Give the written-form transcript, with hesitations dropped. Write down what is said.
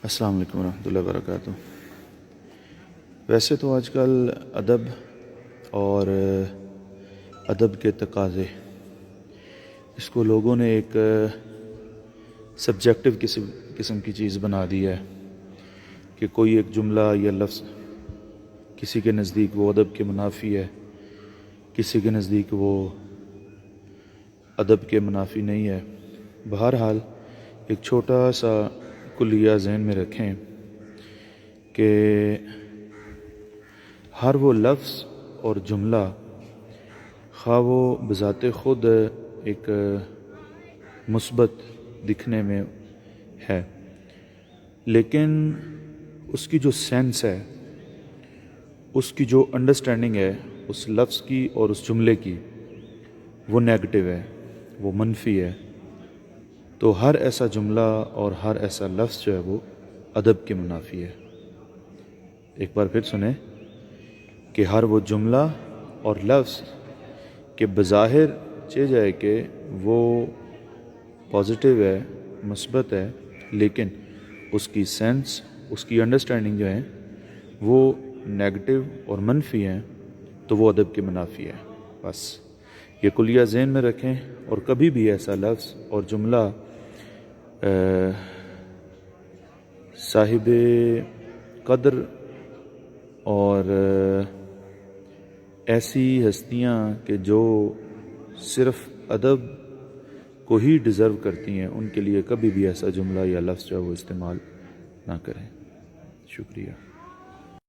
السلام علیکم ورحمۃ اللہ وبرکاتہ۔ ویسے تو آج کل ادب اور ادب کے تقاضے اس کو لوگوں نے ایک سبجیکٹو قسم کی چیز بنا دی ہے کہ کوئی ایک جملہ یا لفظ کسی کے نزدیک وہ ادب کے منافی ہے، کسی کے نزدیک وہ ادب کے منافی نہیں ہے۔ بہرحال ایک چھوٹا سا کلیہ ذہن میں رکھیں کہ ہر وہ لفظ اور جملہ خواہ وہ بذات خود ایک مثبت دکھنے میں ہے، لیکن اس کی جو سینس ہے، اس کی جو انڈرسٹینڈنگ ہے اس لفظ کی اور اس جملے کی، وہ نیگیٹو ہے، وہ منفی ہے۔ تو ہر ایسا جملہ اور ہر ایسا لفظ جو ہے وہ ادب کے منافی ہے۔ ایک بار پھر سنیں کہ ہر وہ جملہ اور لفظ کہ بظاہر چاہے جائے کہ وہ پازیٹیو ہے، مثبت ہے، لیکن اس کی سینس، اس کی انڈرسٹینڈنگ جو ہے وہ نیگیٹو اور منفی ہیں، تو وہ ادب کے منافی ہے۔ بس یہ کلیہ ذہن میں رکھیں، اور کبھی بھی ایسا لفظ اور جملہ صاحب قدر اور ایسی ہستیاں کہ جو صرف ادب کو ہی ڈیزرو کرتی ہیں، ان کے لیے کبھی بھی ایسا جملہ یا لفظ جو ہے وہ استعمال نہ کریں۔ شکریہ۔